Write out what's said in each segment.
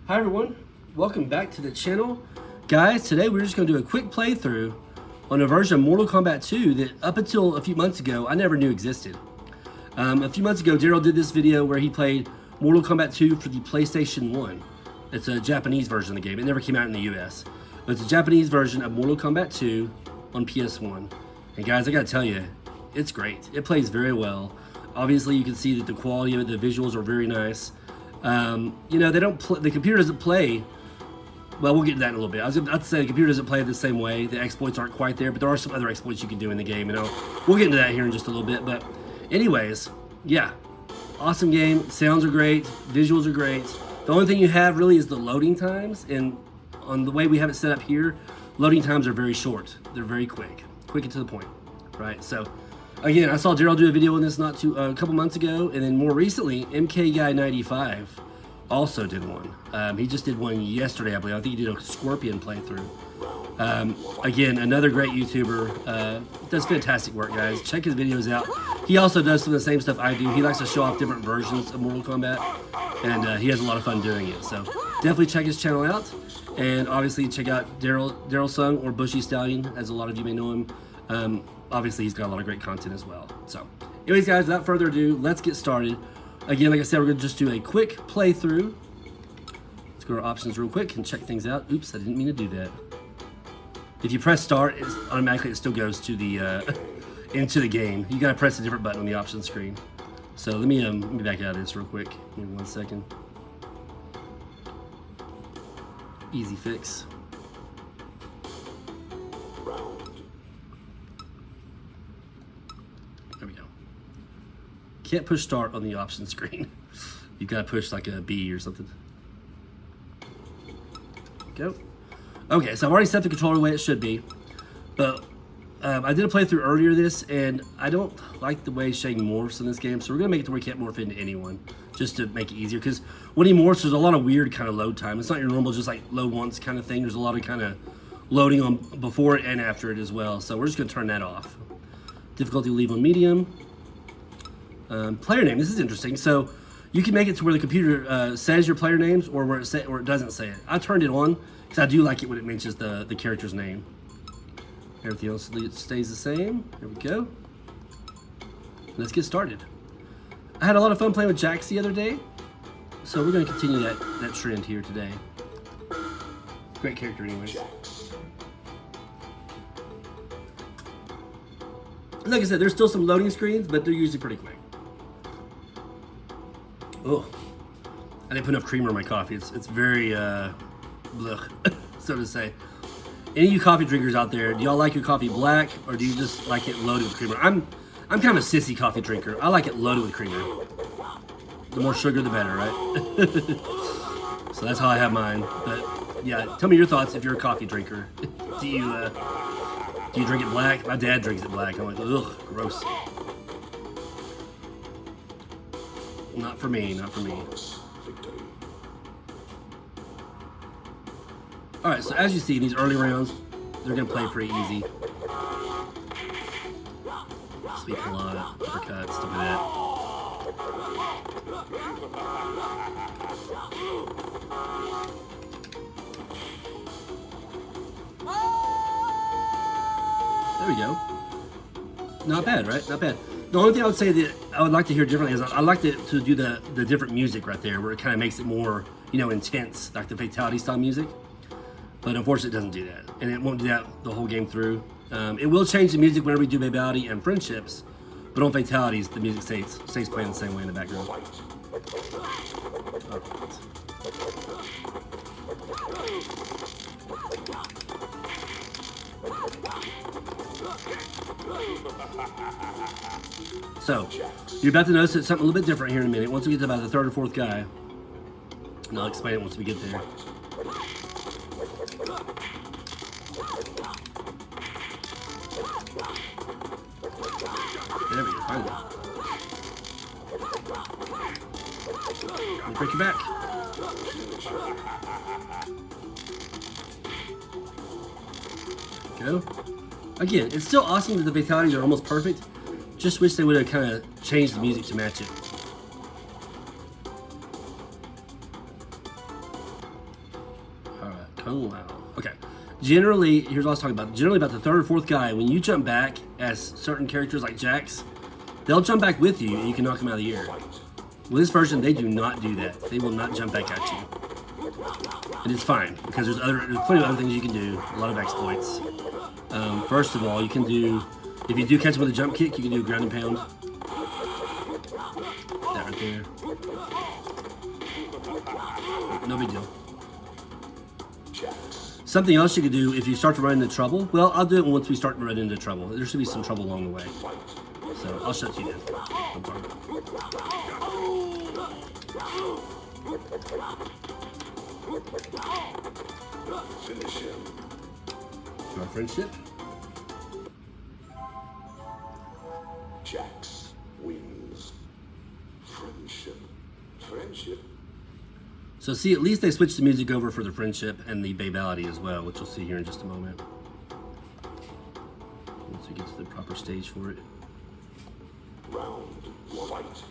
Hi everyone, welcome back to the channel. Guys, today we're just going to do a quick playthrough on a version of Mortal Kombat 2 that up until a few months ago I never knew existed. A few months ago Daryl did this video where he played Mortal Kombat 2 for the PlayStation 1. It's a Japanese version of the game. It never came out in the US. But it's a Japanese version of Mortal Kombat 2 on PS1. And guys, I gotta tell you, it's great. It plays very well. Obviously you can see that the quality of it, the visuals are very nice. You know, the computer doesn't play, well, we'll get to that in a little bit. I was about to say the computer doesn't play the same way. The exploits aren't quite there, but there are some other exploits you can do in the game, you know. We'll get into that here in just a little bit, but anyways, yeah. Awesome game, sounds are great, visuals are great. The only thing you have really is the loading times, and on the way we have it set up here, loading times are very short. They're very quick and to the point, right? So, again, I saw Daryl do a video on this a couple months ago, and then more recently, MK Guy 95 also did one. He just did one yesterday, I believe. I think he did a Scorpion playthrough. Again, another great YouTuber. Does fantastic work, guys. Check his videos out. He also does some of the same stuff I do. He likes to show off different versions of Mortal Kombat, and he has a lot of fun doing it. So definitely check his channel out, and obviously check out Daryl Sung, or Bushy Stallion, as a lot of you may know him. Obviously, he's got a lot of great content as well. So, anyways, guys, without further ado, let's get started. Again, like I said, we're going to just do a quick playthrough. Let's go to our options real quick and check things out. Oops, I didn't mean to do that. If you press start, automatically it still goes to the into the game. You got to press a different button on the options screen. So let me back out of this real quick. Give me 1 second. Easy fix. There we go. Can't push start on the option screen. You've got to push like a B or something. Go. Okay, so I've already set the controller the way it should be, but I did a playthrough earlier this, and I don't like the way Shang morphs in this game, so we're going to make it to where he can't morph into anyone, just to make it easier, because when he morphs, there's a lot of weird kind of load time. It's not your normal just like load once kind of thing. There's a lot of kind of loading on before it and after it as well, so we're just going to turn that off. Difficulty leave on medium. Player name, this is interesting. So you can make it to where the computer says your player names, or where it doesn't say it. I turned it on because I do like it when it mentions the character's name. Everything else stays the same. There we go. Let's get started. I had a lot of fun playing with Jax the other day, so we're going to continue that trend here today. Great character anyways. Like I said, there's still some loading screens, but they're usually pretty quick. Oh, I didn't put enough creamer in my coffee. It's very, blech, so to say. Any of you coffee drinkers out there, do y'all like your coffee black, or do you just like it loaded with creamer? I'm kind of a sissy coffee drinker. I like it loaded with creamer. The more sugar, the better, right? So that's how I have mine. But yeah, tell me your thoughts if you're a coffee drinker. Do you drink it black? My dad drinks it black. I'm like, ugh, gross. Not for me, not for me. Alright, so as you see, these early rounds, they're going to play pretty easy. Sweep a lot, uppercut, stuff like that. There we go. Not bad, right? Not bad. The only thing I would say that I would like to hear differently is I like to do the different music right there, where it kind of makes it more, you know, intense, like the Fatality style music. But unfortunately, it doesn't do that, and it won't do that the whole game through. It will change the music whenever we do Babality and Friendships, but on Fatalities, the music stays playing the same way in the background. So, you're about to notice it's something a little bit different here in a minute. Once we get to about the third or fourth guy, and I'll explain it once we get there. There we go, finally. Let me break your back. Go. Again, it's still awesome that the fatalities are almost perfect. Just wish they would have kind of changed the music to match it. tone loud. Okay. Generally, here's what I was talking about. Generally, about the third or fourth guy, when you jump back as certain characters like Jax, they'll jump back with you and you can knock them out of the air. With this version, they do not do that. They will not jump back at you. And it's fine, because there's plenty of other things you can do, a lot of exploits. First of all, you can do, if you do catch them with a jump kick, you can do a ground and pound. That right there. No big deal. Something else you could do if you start to run into trouble, well, I'll do it once we start to run into trouble. There should be some trouble along the way. So I'll show it to you then. No problem. Finish him. Our friendship. Jax wins. Friendship. Friendship. So see, at least they switched the music over for the friendship and the Babality as well, which you'll see here in just a moment. Once we get to the proper stage for it. Round fight.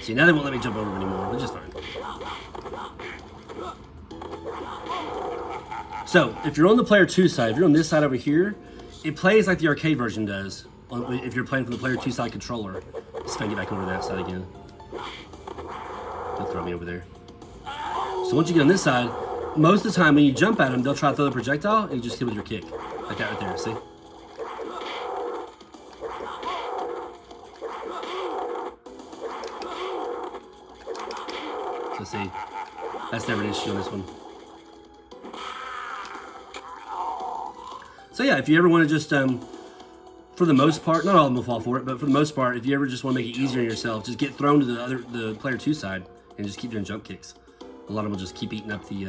See, now they won't let me jump over anymore, which is fine. So, if you're on the player 2 side, if you're on this side over here, it plays like the arcade version does. If you're playing from the player 2 side controller. Let's get back over to that side again. They'll throw me over there. So once you get on this side, most of the time when you jump at them, they'll try to throw the projectile and you just hit with your kick. Like that right there, see? So see, that's never an issue on this one. So yeah, if you ever want to just, for the most part, not all of them will fall for it, but for the most part, if you ever just want to make it easier on yourself, just get thrown to the player 2 side and just keep doing jump kicks. A lot of them will just keep eating up the,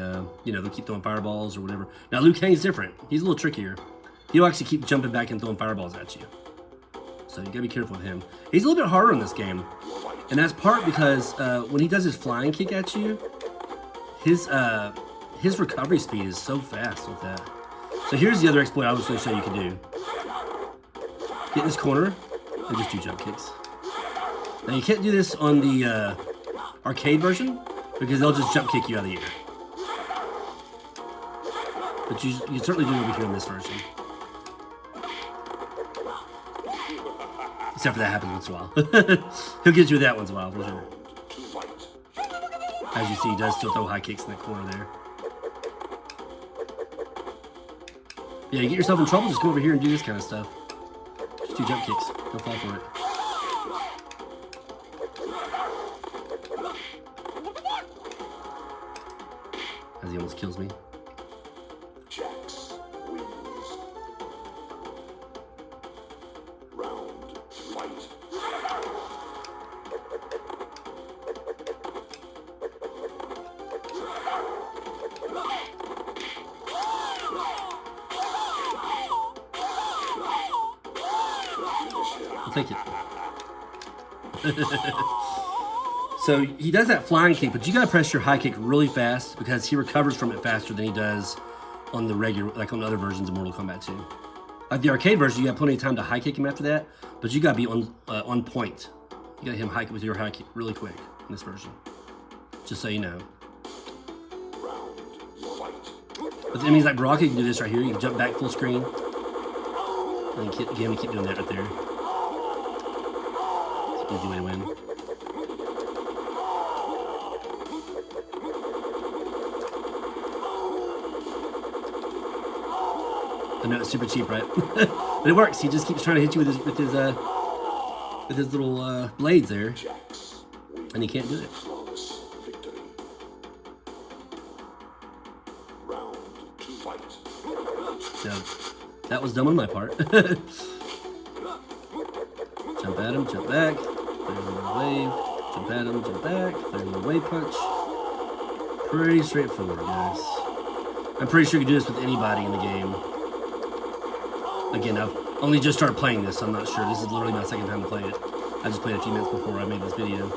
they'll keep throwing fireballs or whatever. Now, Liu Kang's different. He's a little trickier. He'll actually keep jumping back and throwing fireballs at you. So you gotta be careful with him. He's a little bit harder in this game. And that's part because when he does his flying kick at you, his recovery speed is so fast with that. So here's the other exploit I was going to show you can do. Get in this corner and just do jump kicks. Now you can't do this on the arcade version because they'll just jump kick you out of the air. But you can certainly do it over here in this version. Except for that happens once in a while. He'll get you with that once in a while, for sure. As you see, he does still throw high kicks in that corner there. Yeah, you get yourself in trouble, just go over here and do this kind of stuff. Just do jump kicks. Don't fall for it. As he almost kills me. Jax wins. Round fight. I'll take it. So he does that flying kick, but you gotta press your high kick really fast because he recovers from it faster than he does on the regular, like on the other versions of Mortal Kombat 2. Like the arcade version, you got plenty of time to high kick him after that, but you gotta be on point. You gotta hit him high with your high kick really quick in this version. Just so you know. With enemies like Baraka, you can do this right here. You can jump back full screen. And again, keep doing that right there. It's an easy way to win. I know it's super cheap, right? But it works. He just keeps trying to hit you with his little blades there, and he can't do it. So that was dumb on my part. Jump at him, jump back, throw him a wave, jump at him, jump back, throw him a wave punch. Pretty straightforward, guys. I'm pretty sure you can do this with anybody in the game. Again, I've only just started playing this, so I'm not sure. This is literally my second time to play it. I just played a few minutes before I made this video.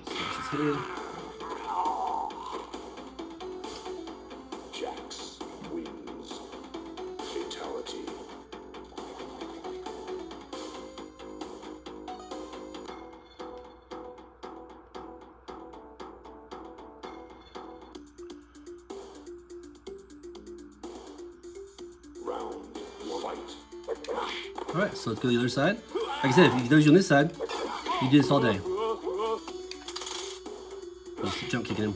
Smash his head. Jax wins. Fatality. All right, so let's go to the other side. Like I said, if those you on this side, you do this all day. Just keep jump kicking him.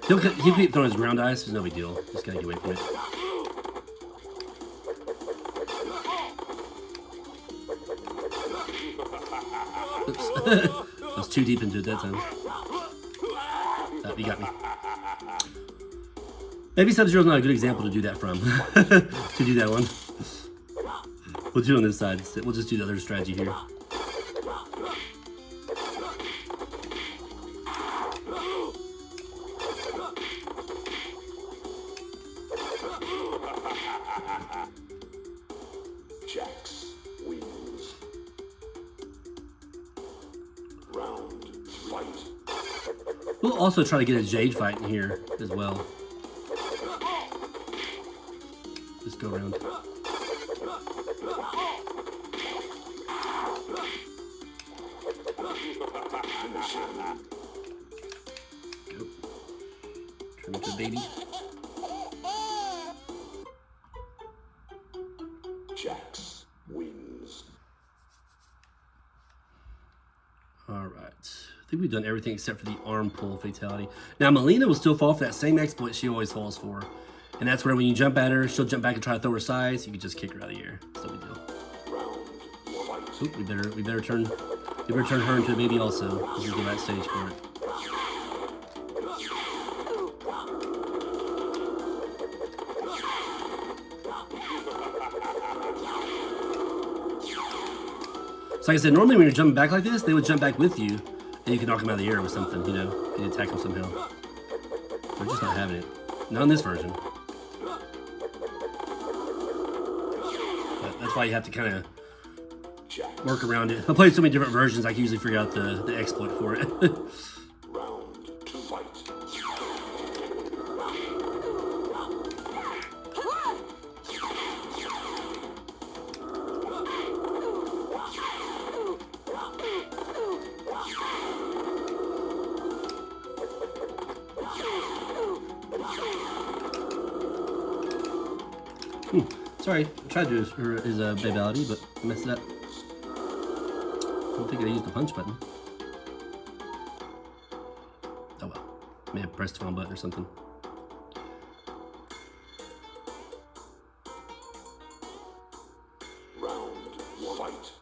He'll keep throwing his ground ice. There's no big deal. Just gotta get away from it. Oops. I was too deep into it that time. You got me. Maybe Sub-Zero's not a good example to do that from. To do that one. We'll do it on this side. We'll just do the other strategy here. Jax wins. Round fight. We'll also try to get a Jade fight in here as well. Just go around. Go. Turn into a baby. Jax wins. Alright. I think we've done everything except for the arm pull fatality. Now, Mileena will still fall for that same exploit she always falls for. And that's where when you jump at her, she'll jump back and try to throw her sides. You can just kick her out of the air. That's no big deal. Oop, we better turn her into a baby also. This is the right stage for it. So like I said, normally when you're jumping back like this, they would jump back with you, and you can knock them out of the air with something, you know, and attack them somehow. We're just not having it. Not in this version. But that's why you have to kind of work around it. I played so many different versions, I can usually figure out the exploit for it. Round two fight. Sorry, I tried to do his Babality, but I messed it up. I don't think I used the punch button. Oh well. May have pressed the wrong button or something. Round fight.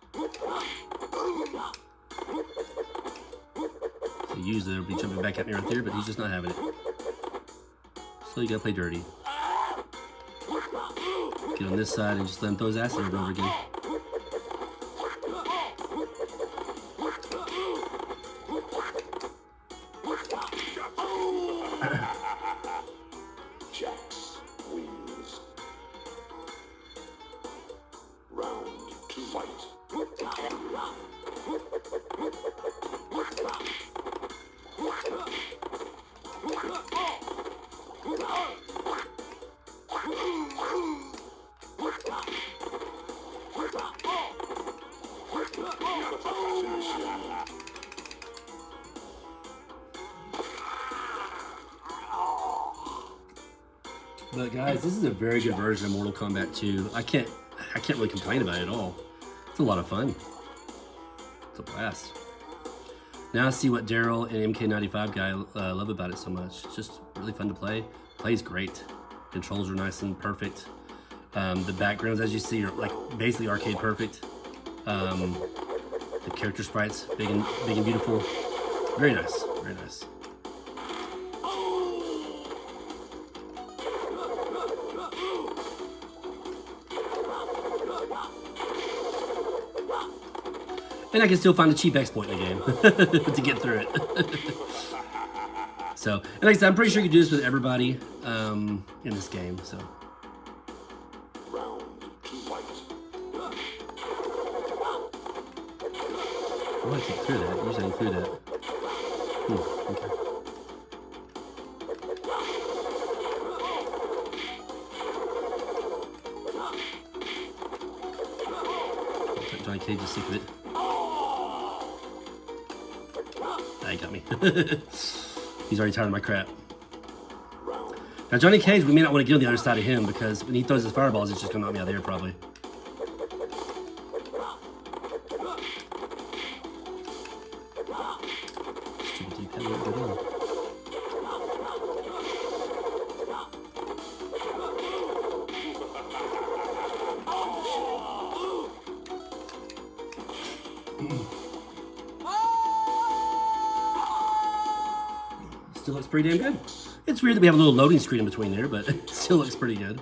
So usually they'll be jumping back at me right there, but he's just not having it. So you gotta play dirty. Get on this side and just let him throw his ass over and over again. Jax wins. Round two fight. But guys, this is a very good version of Mortal Kombat 2. I can't really complain about it at all. It's a lot of fun. It's a blast. Now I see what Daryl and MK95 guy love about it so much. It's just really fun to play. Plays great. Controls are nice and perfect. The backgrounds, as you see, are like basically arcade perfect. The character sprites, big and beautiful. Very nice. Very nice. And I can still find a cheap exploit in the game to get through it. So, and like I said, I'm pretty sure you can do this with everybody in this game. So. Round two fight. Oh, I can't through that. Usually I can through that. Okay. Johnny Cage is sick of it. He got me. He's already tired of my crap. Now Johnny Cage, we may not want to get on the other side of him because when he throws his fireballs, it's just gonna knock me out of there probably. Stupid deep head, what are you doing? Still looks pretty damn good. It's weird that we have a little loading screen in between there, but it still looks pretty good.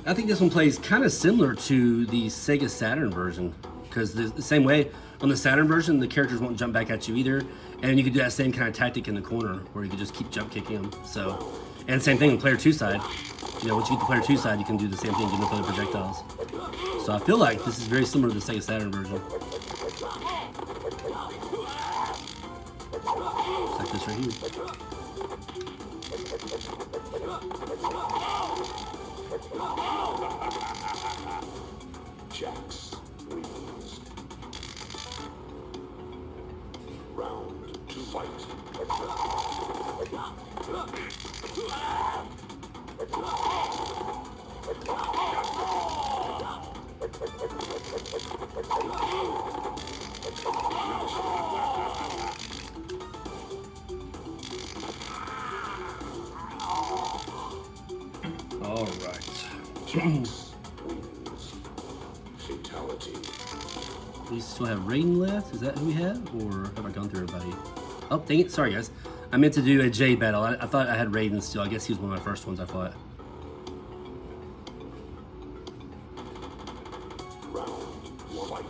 I think this one plays kind of similar to the Sega Saturn version, because the same way on the Saturn version, the characters won't jump back at you either, and you could do that same kind of tactic in the corner where you could just keep jump kicking them. So, and same thing on player 2 side. You know, once you get the player 2 side, you can do the same thing, get no further projectiles. So I feel like this is very similar to the Sega Saturn version. It's like this right here. Jax wins. Round 2 fight. All right. Jax wins. Fatality. We still have Raiden left? Is that who we have? Or have I gone through everybody? Oh, dang it. Sorry, guys. I meant to do a Jade battle. I thought I had Raiden still. I guess he was one of my first ones I fought. Round 1 fight.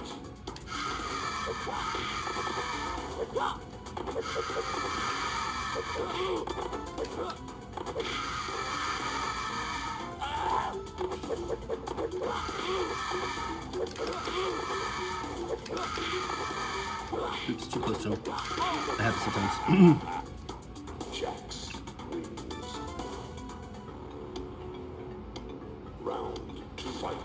Oops, too close to him. That happens sometimes. Jax wins. Round 2 fight.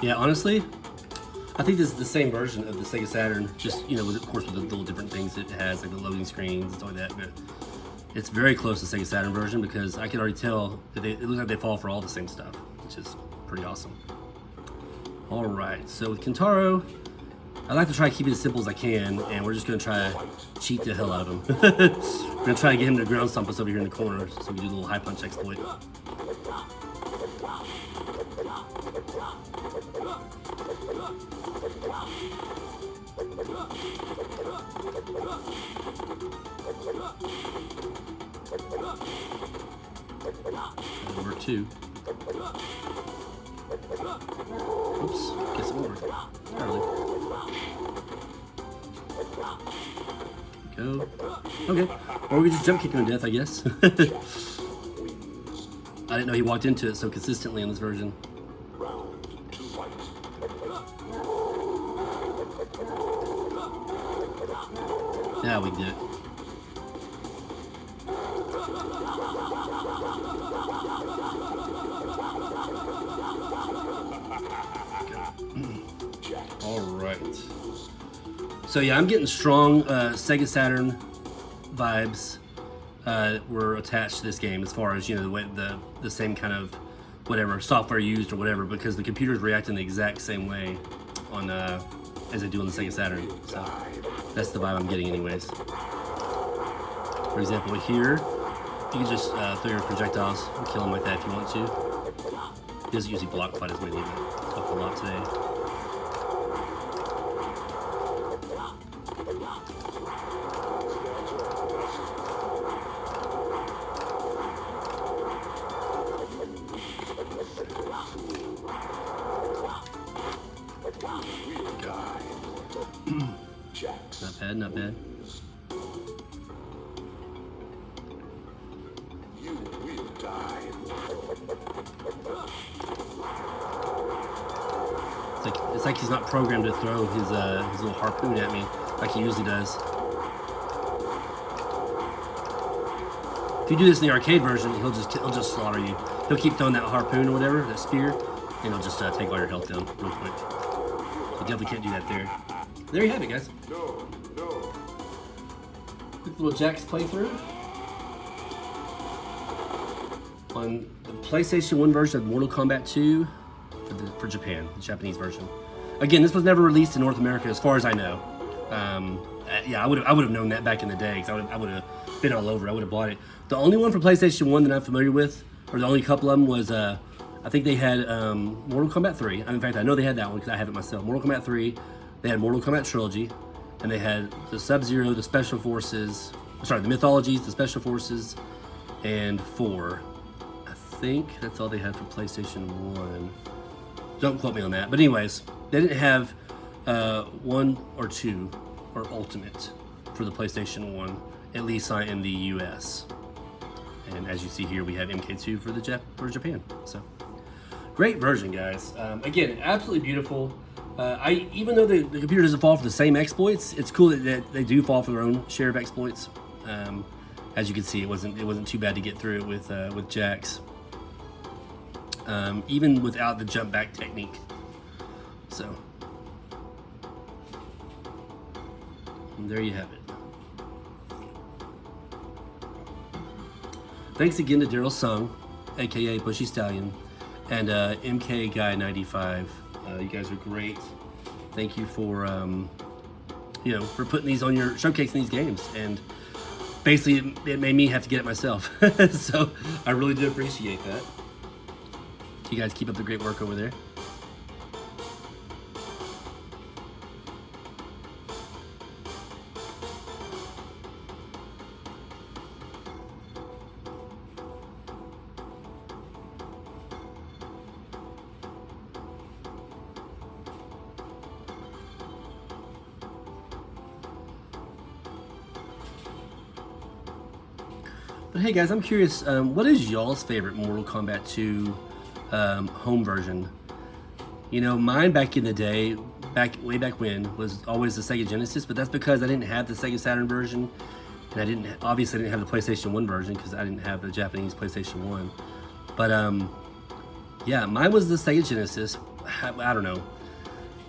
Yeah, honestly, I think this is the same version of the Sega Saturn, just, you know, with, of course, with the little different things it has, like the loading screens and stuff like that, but it's very close to the Sega Saturn version because I can already tell that it looks like they fall for all the same stuff, which is pretty awesome. All right, so with Kintaro, I like to try to keep it as simple as I can, and we're just going to try to cheat the hell out of him. We're going to try to get him to ground stomp us over here in the corner, so we do a little high punch exploit. Over 2. Oops, gets over. Barely. Go. Okay. Or we just jump kick him to death, I guess. I didn't know he walked into it so consistently in this version. Round 2 fight. Yeah, we did it. All right. So yeah, I'm getting strong Sega Saturn vibes were attached to this game as far as, you know, the way the same kind of whatever software used or whatever, because the computers react in the exact same way on as they do on the Sega Saturn. So that's the vibe I'm getting anyways. For example, here you can just throw your projectiles and kill him like that if you want to. He doesn't usually block quite as many, but tough a lot today. Not bad, not bad. You will die. It's like like he's not programmed to throw his little harpoon at me like he usually does. If you do this in the arcade version, he'll just slaughter you. He'll keep throwing that harpoon or whatever, that spear, and he'll just take all your health down real quick. You definitely can't do that there. There you have it, guys. Quick little Jax playthrough on the PlayStation 1 version of Mortal Kombat 2 for Japan, the Japanese version. Again, this was never released in North America, as far as I know. Yeah, I would have known that back in the day, because I would have been all over. I would have bought it. The only one for PlayStation 1 that I'm familiar with, or the only couple of them, was I think they had Mortal Kombat 3. In fact, I know they had that one because I have it myself. Mortal Kombat 3. They had Mortal Kombat Trilogy, and they had the Sub-Zero, the Special Forces. Sorry, the Mythologies, the Special Forces, and 4. I think that's all they had for PlayStation 1. Don't quote me on that. But anyways, they didn't have 1 or 2 or Ultimate for the PlayStation 1, at least in the US. And as you see here, we have MK2 for Japan. So great version, guys. Again, absolutely beautiful. Even though the computer doesn't fall for the same exploits, it's cool that they do fall for their own share of exploits. As you can see, it wasn't too bad to get through it with Jax. Even without the jump back technique. So and there you have it. Thanks again to Daryl Sung, aka Bushy Stallion, and MK Guy 95. You guys are great. Thank you for for putting these on your showcasing these games, and basically it made me have to get it myself. So I really do appreciate that. You guys keep up the great work over there. But hey guys, I'm curious, what is y'all's favorite Mortal Kombat 2 home version? You know, mine back in the day, way back when, was always the Sega Genesis, but that's because I didn't have the Sega Saturn version, and I obviously didn't have the PlayStation 1 version because I didn't have the Japanese PlayStation 1. But yeah, mine was the Sega Genesis. I don't know.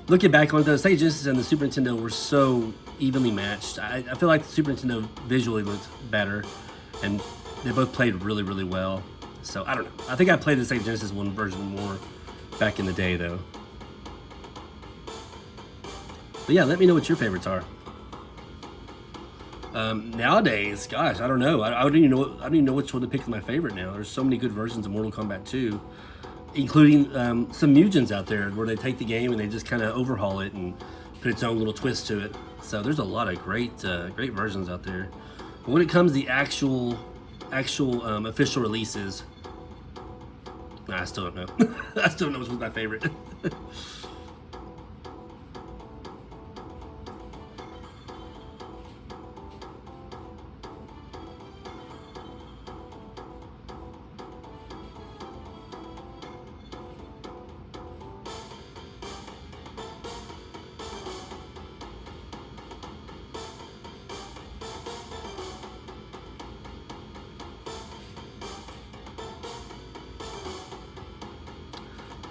Looking back on it, the Sega Genesis and the Super Nintendo were so evenly matched. I feel like the Super Nintendo visually looked better, and they both played really, really well. So I don't know. I think I played the Sega Genesis 1 version more back in the day, though. But yeah, let me know what your favorites are. Nowadays, gosh, I don't know. I don't even know which one to pick as my favorite now. There's so many good versions of Mortal Kombat 2, including some Mugens out there where they take the game and they just kind of overhaul it and put its own little twist to it. So there's a lot of great versions out there. But when it comes to the actual official releases, I still don't know. I still don't know which one's my favorite.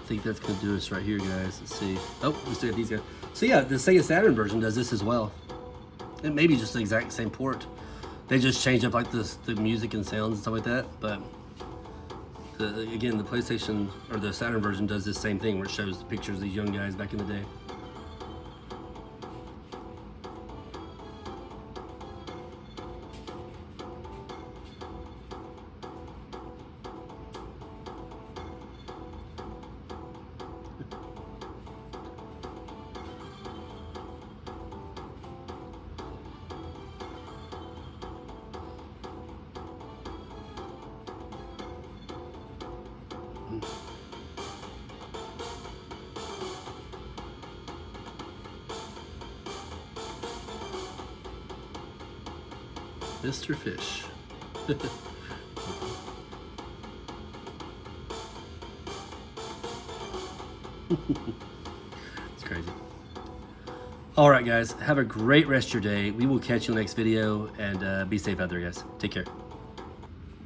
I think that's gonna do us right here, guys. Let's see. Oh, we still got these guys. So yeah, the Sega Saturn version does this as well. It may be just the exact same port. They just change up like the music and sounds and stuff like that. But again, the PlayStation or the Saturn version does this same thing where it shows the pictures of these young guys back in the day. Mr. Fish. It's crazy. All right, guys. Have a great rest of your day. We will catch you in the next video, and be safe out there, guys. Take care.